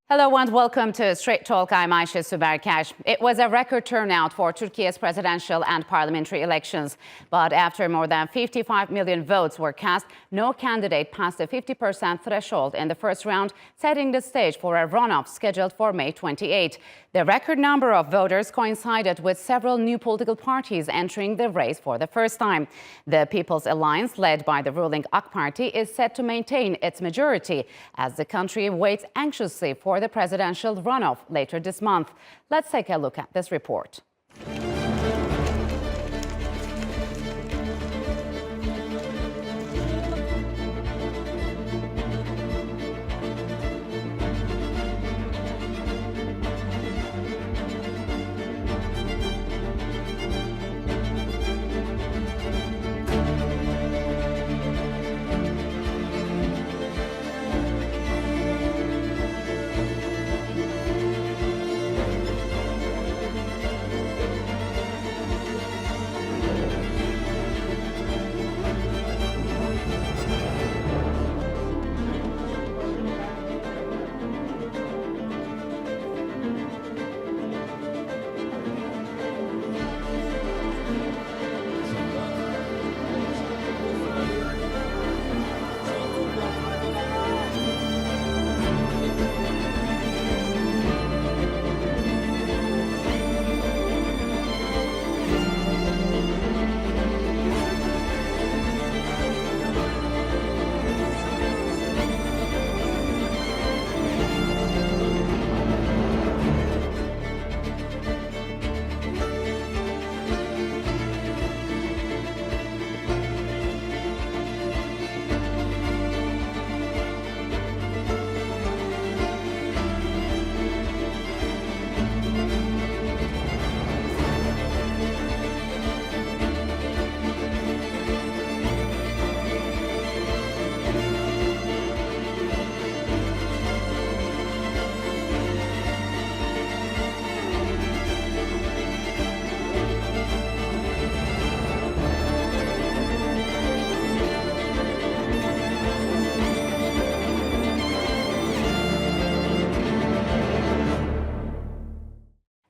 Hello and welcome to Straight Talk. I'm Ayşe Süberkaş. It was a record turnout for Turkey's presidential and parliamentary elections. But after more than 55 million votes were cast, no candidate passed the 50% threshold in the first round, setting the stage for a runoff scheduled for May 28. The record number of voters coincided with several new political parties entering the race for the first time. The People's Alliance, led by the ruling AK Party, is set to maintain its majority as the country waits anxiously for the presidential runoff later this month. Let's take a look at this report.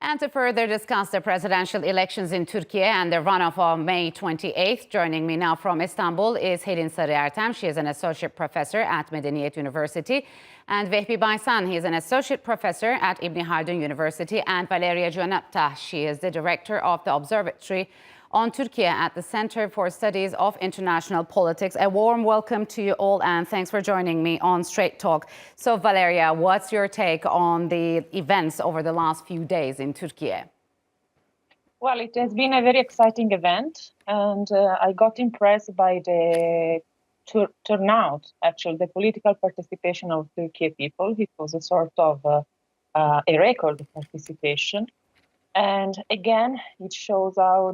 And to further discuss the presidential elections in Turkey and the runoff on May 28th, joining me now from Istanbul is Helin Ertem. She is an associate professor at Medeniyet University. And Vehbi Baysan, he is an associate professor at Haldun University. And Valeria Jonapta, she is the director of the Observatory on Turkey at the Center for Studies of International Politics. A warm welcome to you all and thanks for joining me on Straight Talk. So Valeria, what's your take on the events over the last few days in Turkey? Well, it has been a very exciting event and I got impressed by the turnout, actually, the political participation of Turkey people. It was a sort of a record participation. And again, it shows how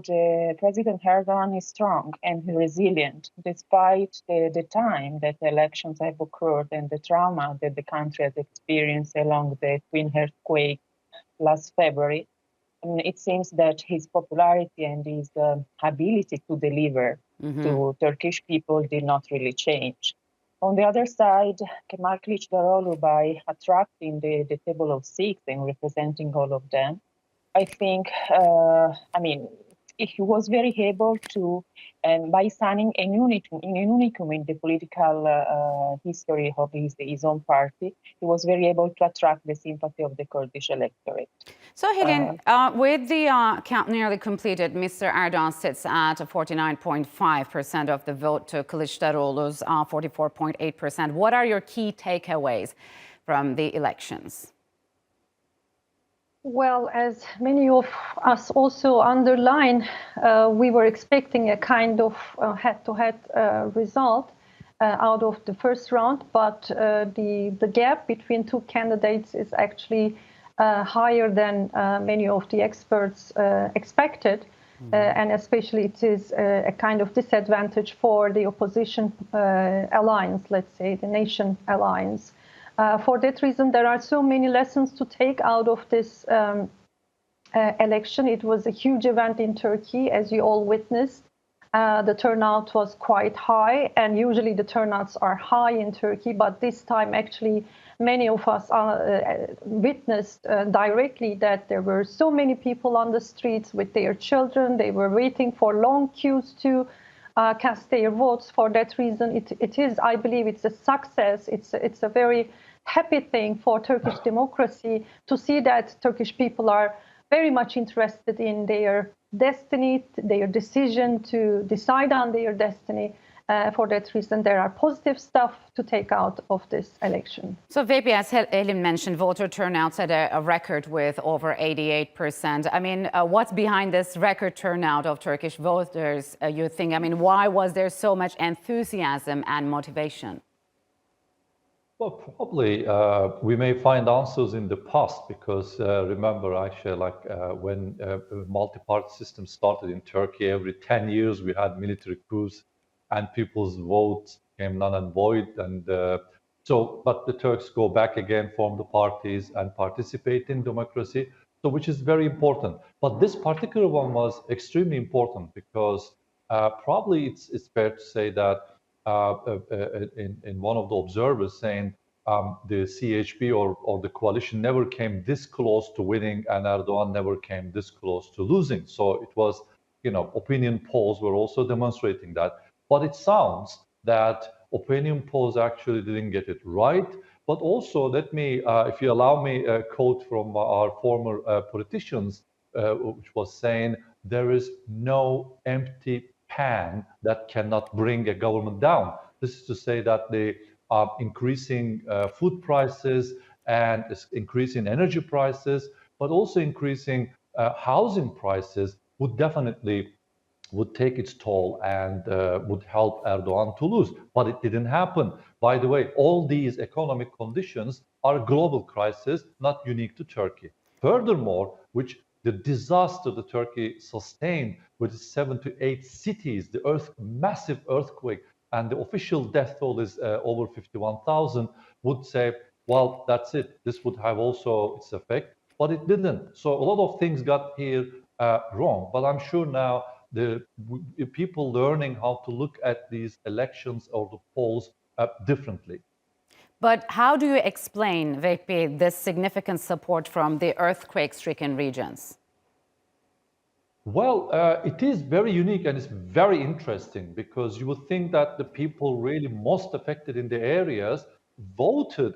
President Erdoğan is strong and resilient, despite the time that elections have occurred and the trauma that the country has experienced along the Twin earthquake last February. It seems that his popularity and his ability to deliver to Turkish people did not really change. On the other side, Kemal Kılıçdaroğlu, by attracting the table of six and representing all of them, I think, he was very able to, and by signing a unicum in the political history of his own party, he was very able to attract the sympathy of the Kurdish electorate. So, Helin, with the count nearly completed, Mr. Erdoğan sits at 49.5% of the vote to Kılıçdaroğlu's 44.8%. What are your key takeaways from the elections? Well, as many of us also underline, we were expecting a kind of head-to-head result out of the first round, but the gap between two candidates is actually higher than many of the experts expected, and especially it is a kind of disadvantage for the opposition alliance, let's say, the Nation Alliance. For that reason, there are so many lessons to take out of this election. It was a huge event in Turkey, as you all witnessed. The turnout was quite high, and usually the turnouts are high in Turkey, but this time actually many of us witnessed directly that there were so many people on the streets with their children. They were waiting for long queues to cast their votes. For that reason, it is, I believe, it's a success. It's a very happy thing for Turkish democracy to see that Turkish people are very much interested in their destiny, their decision to decide on their destiny. For that reason, there are positive stuff to take out of this election. So, Vehbi, as Helin mentioned, voter turnout at a record with over 88%. I mean, what's behind this record turnout of Turkish voters, you think? I mean, why was there so much enthusiasm and motivation? Well, probably we may find answers in the past because remember, Ayşe, when multi-party system started in Turkey, every 10 years we had military coups and people's votes came null and void. And but the Turks go back again, form the parties and participate in democracy, so which is very important. But this particular one was extremely important because probably it's fair to say that in one of the observers saying the CHP or the coalition never came this close to winning and Erdoğan never came this close to losing. So it was, opinion polls were also demonstrating that. But it sounds that opinion polls actually didn't get it right. But also, let me, if you allow me, a quote from our former politicians, which was saying, there is no empty pan that cannot bring a government down. This is to say that the increasing food prices and increasing energy prices, but also increasing housing prices would definitely take its toll and would help Erdoğan to lose. But it didn't happen. By the way, all these economic conditions are a global crisis, not unique to Turkey. Furthermore, which the disaster that Turkey sustained with 7 to 8 cities, the massive earthquake, and the official death toll is over 51,000, would say, well, that's it. This would have also its effect, but it didn't. So a lot of things got here wrong. But I'm sure now the people learning how to look at these elections or the polls differently. But how do you explain, Vehbi, this significant support from the earthquake-stricken regions? Well, it is very unique and it's very interesting because you would think that the people really most affected in the areas voted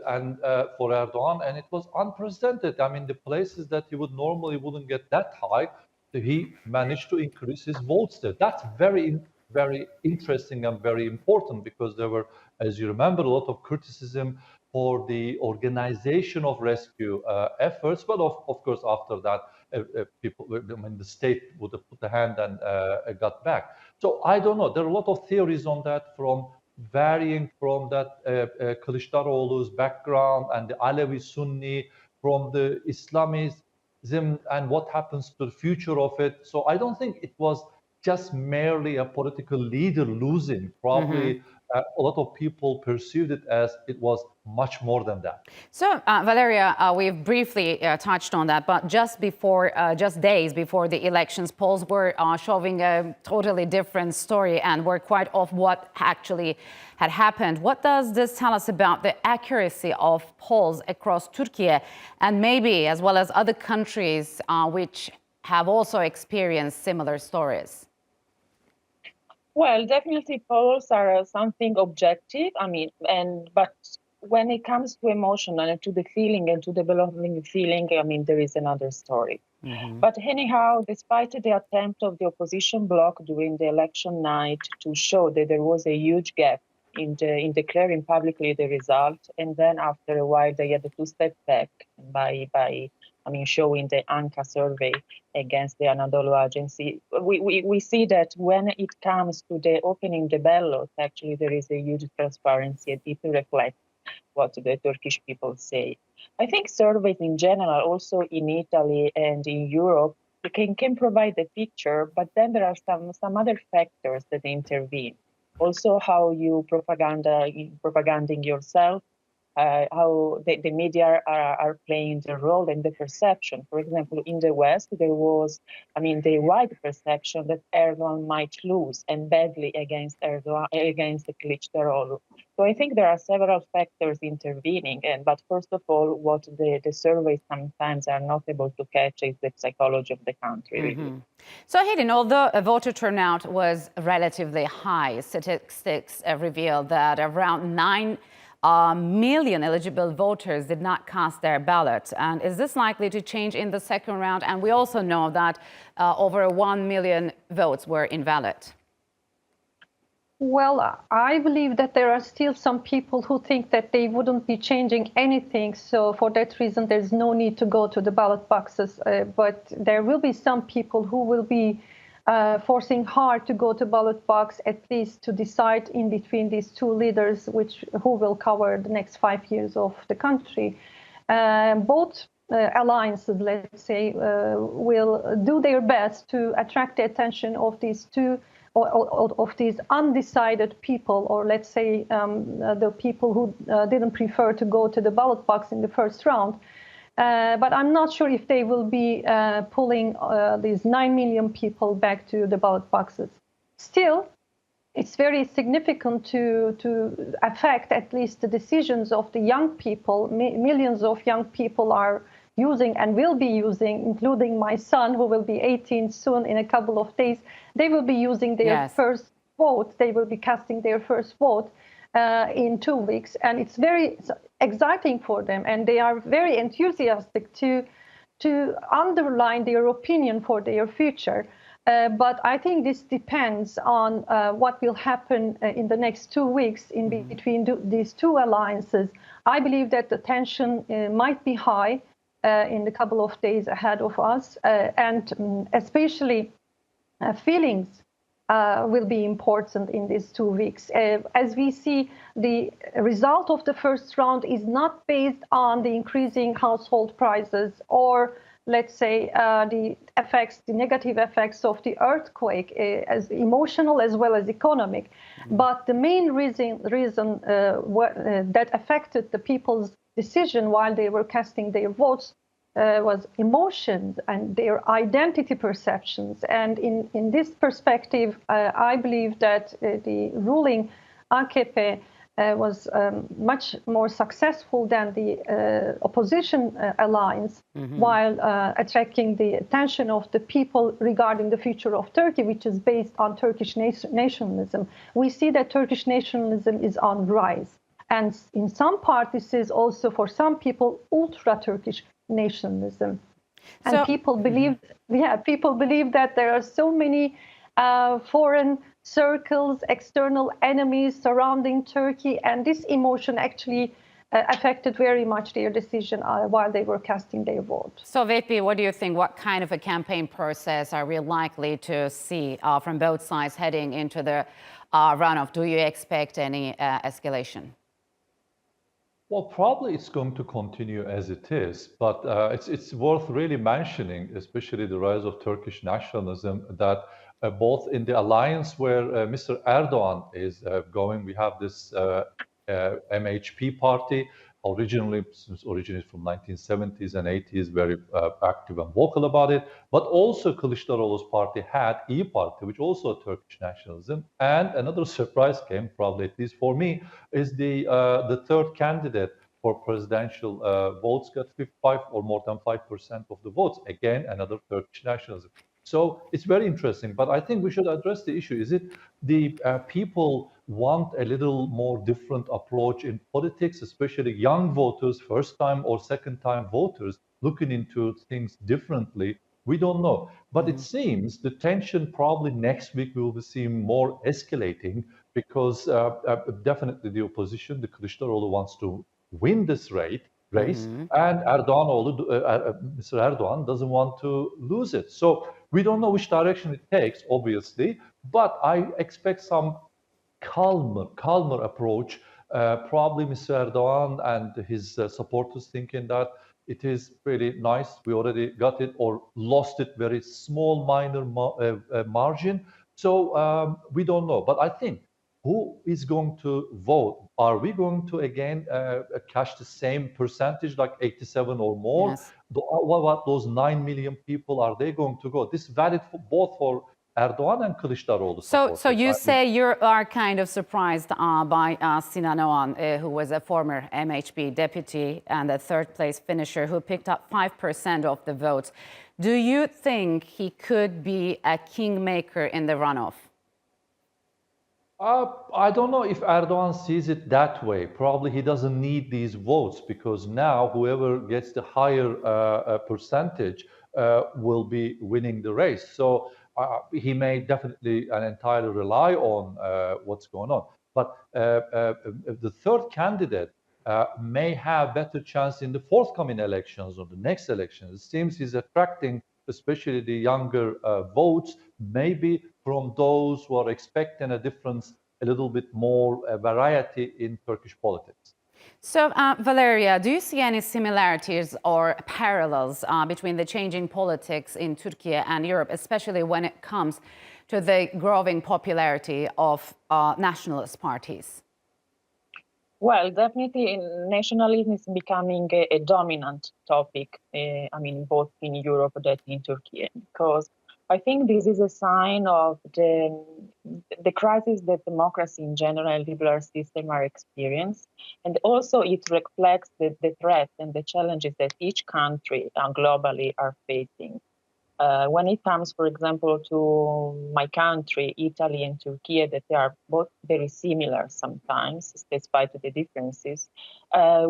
for Erdoğan, and it was unprecedented. I mean, the places that you would normally wouldn't get that high, he managed to increase his votes there. That's very, very interesting and very important because there were, as you remember, a lot of criticism for the organization of rescue efforts. But of course, after that, the state would have put the hand and got back. So I don't know. There are a lot of theories on that, from varying from that Kılıçdaroğlu's background and the Alevi Sunni, from the Islamism and what happens to the future of it. So I don't think it was just merely a political leader losing. Probably a lot of people perceived it as it was much more than that. So, Valeria, we've briefly touched on that, but just days before the elections, polls were showing a totally different story and were quite off what actually had happened. What does this tell us about the accuracy of polls across Turkey and maybe as well as other countries which have also experienced similar stories? Well, definitely polls are something objective. But when it comes to emotion and to the feeling and to developing feeling, there is another story. But anyhow, despite the attempt of the opposition bloc during the election night to show that there was a huge gap in declaring publicly the result, and then after a while they had to step back by showing the ANKA survey against the Anadolu agency. We see that when it comes to the opening the ballot, actually there is a huge transparency and it reflects what the Turkish people say. I think surveys in general, also in Italy and in Europe, can provide a picture, but then there are some other factors that intervene. Also how you propaganding yourself, how the media are playing the role in the perception. For example, in the West, there was, the wide perception that Erdoğan might lose and badly against Kılıçdaroğlu. So I think there are several factors intervening. But first of all, what the surveys sometimes are not able to catch is the psychology of the country. Really. So, Helin, although a voter turnout was relatively high, statistics revealed that around 9 million eligible voters did not cast their ballot. And is this likely to change in the second round? And we also know that over 1 million votes were invalid. Well, I believe that there are still some people who think that they wouldn't be changing anything. So for that reason, there's no need to go to the ballot boxes. But there will be some people who will be forcing hard to go to ballot box, at least to decide in between these two leaders, who will cover the next 5 years of the country. Both alliances, let's say, will do their best to attract the attention of these two, of these undecided people, or let's say the people who didn't prefer to go to the ballot box in the first round. But I'm not sure if they will be pulling these 9 million people back to the ballot boxes. Still, it's very significant to affect at least the decisions of the young people. Millions of young people are using and will be using, including my son, who will be 18 soon in a couple of days. They will be using their first vote. They will be casting their first vote in 2 weeks. And it's very exciting for them. And they are very enthusiastic to underline their opinion for their future. But I think this depends on what will happen in the next 2 weeks in between these two alliances. I believe that the tension might be high in the couple of days ahead of us, and especially feelings will be important in these 2 weeks. As we see, the result of the first round is not based on the increasing household prices or, let's say, the negative effects of the earthquake, as emotional as well as economic. But the main reason that affected the people's decision while they were casting their votes was emotions and their identity perceptions. And in this perspective, I believe that the ruling AKP was much more successful than the opposition alliance, while attracting the attention of the people regarding the future of Turkey, which is based on Turkish nationalism. We see that Turkish nationalism is on rise. And in some parties is also, for some people, ultra-Turkish nationalism. And So, people believe that there are so many foreign circles, external enemies surrounding Turkey, and this emotion actually affected very much their decision while they were casting their vote. So, Vehbi, what do you think? What kind of a campaign process are we likely to see from both sides heading into the runoff? Do you expect any escalation? Well, probably it's going to continue as it is, but it's worth really mentioning, especially the rise of Turkish nationalism, that both in the alliance where Mr. Erdoğan is going, we have this MHP party, originally from 1970s and 80s, very active and vocal about it. But also Kılıçdaroğlu's party had İYİ Party, which also Turkish nationalism. And another surprise came, probably at least for me, is the third candidate for presidential votes got 55 or more than 5% of the votes. Again, another Turkish nationalism. So it's very interesting, but I think we should address the issue. Is it the people want a little more different approach in politics, especially young voters, first-time or second-time voters, looking into things differently? We don't know. But it seems the tension probably next week we will be seeing more escalating, because definitely the opposition, the Kılıçdaroğlu, wants to win this race, and Mr. Erdoğan doesn't want to lose it. So we don't know which direction it takes, obviously, but I expect some calmer approach. Probably Mr. Erdoğan and his supporters thinking that it is really nice, we already got it or lost it, very small, minor margin. So we don't know. But I think who is going to vote? Are we going to again catch the same percentage, like 87 or more? Yes. What those 9 million people, are they going to go? This is valid for both for Erdoğan and Kılıçdaroğlu supporters. So you say you are kind of surprised by Sinan Oğan, who was a former MHP deputy and a third place finisher who picked up 5% of the votes. Do you think he could be a kingmaker in the runoff? I don't know if Erdoğan sees it that way. Probably he doesn't need these votes, because now whoever gets the higher percentage will be winning the race. So he may definitely and entirely rely on what's going on. But the third candidate may have better chance in the forthcoming elections or the next elections. It seems he's attracting especially the younger votes, maybe from those who are expecting a difference, a little bit more variety in Turkish politics. So, Valeria, do you see any similarities or parallels between the changing politics in Turkey and Europe, especially when it comes to the growing popularity of nationalist parties? Well, definitely nationalism is becoming a dominant topic, both in Europe and in Turkey, because I think this is a sign of the crisis that democracy in general and liberal system are experiencing. And also it reflects the threats and the challenges that each country globally are facing. When it comes, for example, to my country, Italy and Turkey, that they are both very similar sometimes, despite the differences,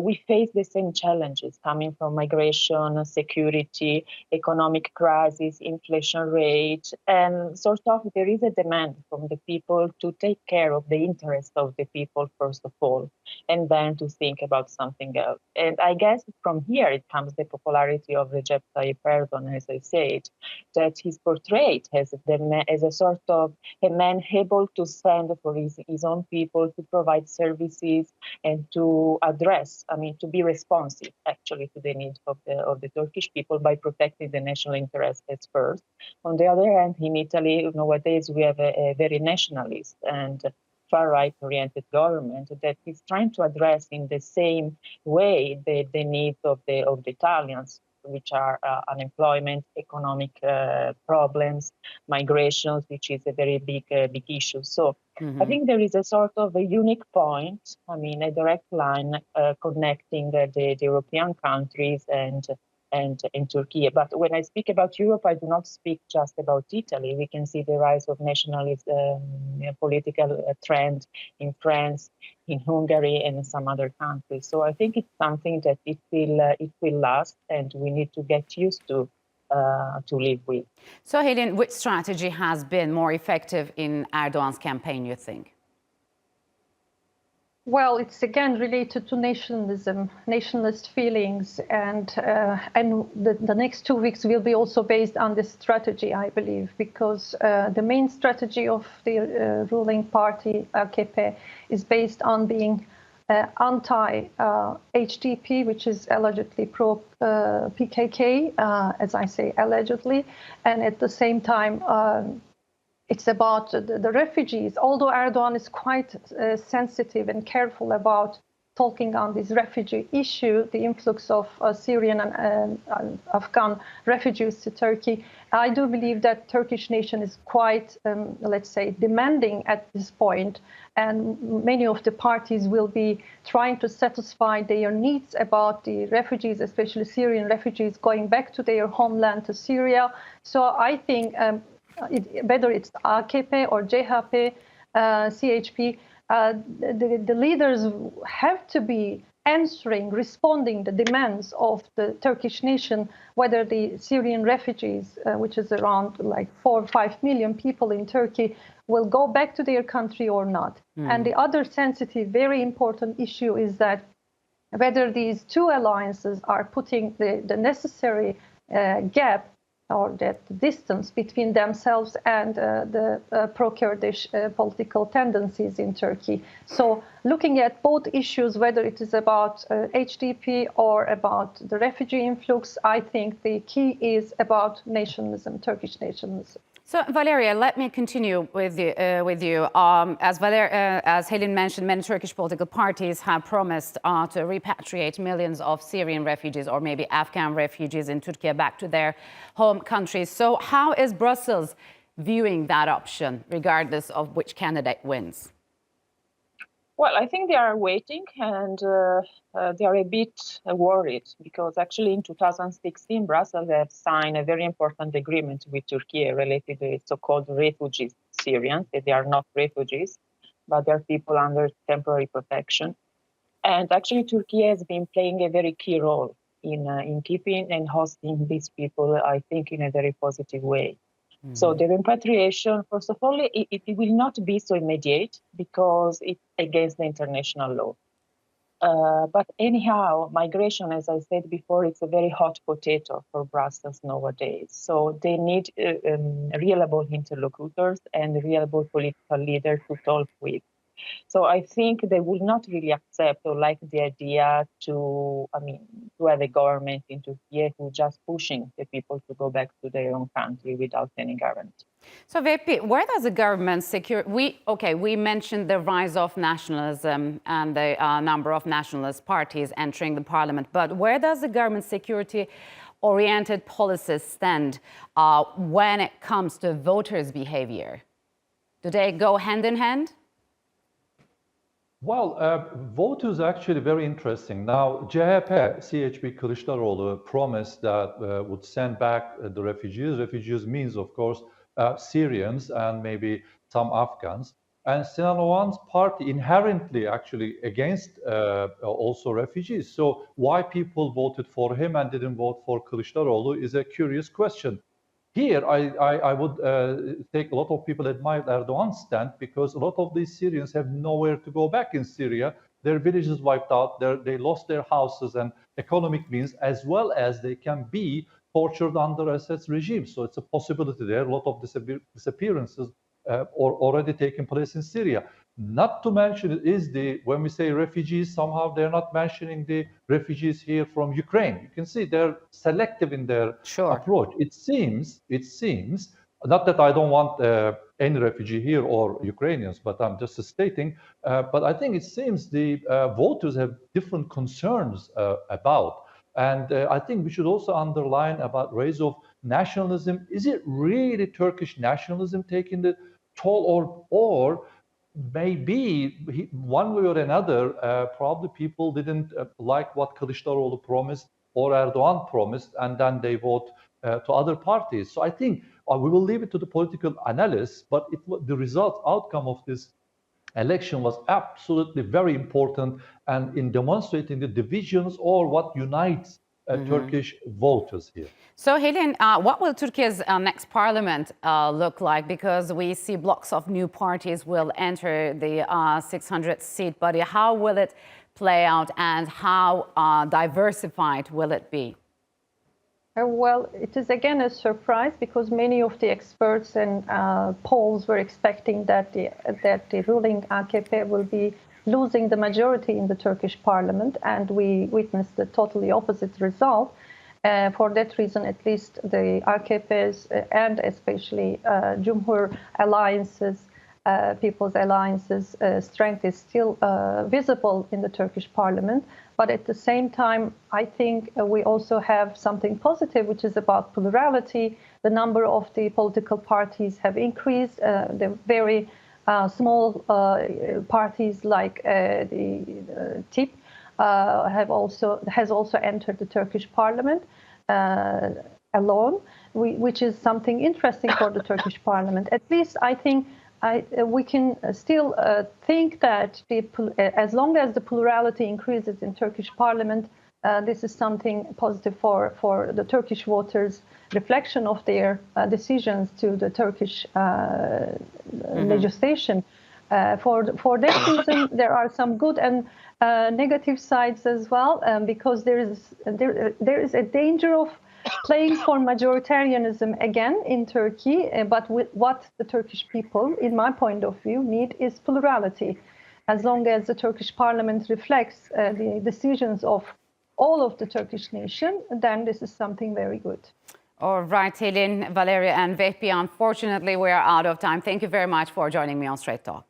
we face the same challenges coming from migration, security, economic crisis, inflation rate, and sort of there is a demand from the people to take care of the interests of the people first of all, and then to think about something else. And I guess from here it comes the popularity of Recep Tayyip Erdoğan, as I said, that he's portrayed as a sort of a man able to stand for his own people, to provide services and to address, to be responsive actually to the needs of the Turkish people by protecting the national interests at first. On the other hand, in Italy nowadays we have a very nationalist and far-right oriented government that is trying to address in the same way the needs of the Italians, which are unemployment, economic problems, migrations, which is a very big issue. So I think there is a sort of a unique point, a direct line connecting the European countries and Turkey. But when I speak about Europe, I do not speak just about Italy. We can see the rise of nationalist political trend in France, in Hungary, and in some other countries. So I think it's something that it will last, and we need to get used to live with. So, Helin, which strategy has been more effective in Erdoğan's campaign, you think? Well, it's again related to nationalism, nationalist feelings, and the next 2 weeks will be also based on this strategy, I believe, because the main strategy of the ruling party, AKP, is based on being anti-HDP, which is allegedly pro-PKK, as I say, allegedly, and at the same time, it's about the refugees. Although Erdoğan is quite sensitive and careful about talking on this refugee issue, the influx of Syrian and Afghan refugees to Turkey, I do believe that Turkish nation is quite, let's say, demanding at this point. And many of the parties will be trying to satisfy their needs about the refugees, especially Syrian refugees, going back to their homeland, to Syria. So I think whether it's AKP or CHP, CHP, the leaders have to be answering, responding the demands of the Turkish nation, whether the Syrian refugees, which is around like 4 or 5 million people in Turkey, will go back to their country or not. And the other sensitive, very important issue is that whether these two alliances are putting the necessary gap or that distance between themselves and the pro-Kurdish political tendencies in Turkey. So looking at both issues, whether it is about HDP or about the refugee influx, I think the key is about nationalism, Turkish nationalism. So, Valeria, let me continue with you. As Helin mentioned, many Turkish political parties have promised to repatriate millions of Syrian refugees or maybe Afghan refugees in Turkey back to their home countries. So how is Brussels viewing that option, regardless of which candidate wins? Well, I think they are waiting, and they are a bit worried because actually in 2016, Brussels have signed a very important agreement with Turkey related to the so-called refugee Syrians. They are not refugees, but they are people under temporary protection. And actually, Turkey has been playing a very key role in keeping and hosting these people, I think, in a very positive way. So the repatriation, first of all, it will not be so immediate because it's against the international law. But anyhow, migration, as I said before, it's a very hot potato for Brussels nowadays. So they need reliable interlocutors and reliable political leaders to talk with. So I think they will not really accept or like the idea to have a government in Turkey who just pushing the people to go back to their own country without any guarantee. So, Vehbi, where does the government secure? We mentioned the rise of nationalism and the number of nationalist parties entering the parliament, but where does the government security-oriented policies stand when it comes to voters' behavior? Do they go hand in hand? Well, voters are actually very interesting. Now, CHP Kılıçdaroğlu promised that would send back the refugees. Refugees means, of course, Syrians and maybe some Afghans. And Sinan Oğan's party inherently actually against also refugees. So why people voted for him and didn't vote for Kılıçdaroğlu is a curious question. Here, I would take a lot of people admire Erdoğan's stand because a lot of these Syrians have nowhere to go back in Syria. Their villages wiped out, they lost their houses and economic means, as well as they can be tortured under Assad's regime. So it's a possibility there. A lot of disappearances already taking place in Syria. Not to mention is when we say refugees, somehow they're not mentioning the refugees here from Ukraine. You can see they're selective in their approach. It seems, not that I don't want any refugee here or Ukrainians, but I'm just stating, but I think it seems the voters have different concerns about. And I think we should also underline about rise of nationalism. Is it really Turkish nationalism taking the toll, or maybe one way or another, probably people didn't like what Kılıçdaroğlu promised or Erdoğan promised, and then they vote to other parties. So I think we will leave it to the political analysts, but the outcome of this election was absolutely very important and in demonstrating the divisions or what unites Turkish voters here. So, Helin, what will Turkey's next parliament look like? Because we see blocks of new parties will enter the 600-seat body. How will it play out and how diversified will it be? Well, it is again a surprise because many of the experts and polls were expecting that the ruling AKP will be losing the majority in the Turkish parliament, and we witnessed the totally opposite result. For that reason, at least the AKP's and especially Cumhur alliances, People's Alliance's strength is still visible in the Turkish parliament. But at the same time, I think we also have something positive, which is about plurality. The number of the political parties have increased. The very small parties like the TIP has also entered the Turkish parliament alone, which is something interesting for the Turkish parliament. At least I think we can still think that as long as the plurality increases in Turkish parliament, this is something positive for the Turkish voters' reflection of their decisions to the Turkish legislation. For that reason, there are some good and negative sides as well, because there is a danger of playing for majoritarianism again in Turkey, but what the Turkish people, in my point of view, need is plurality. As long as the Turkish parliament reflects the decisions of all of the Turkish nation, then this is something very good. All right, Helin, Valeria, and Vehbi, unfortunately, we are out of time. Thank you very much for joining me on Straight Talk.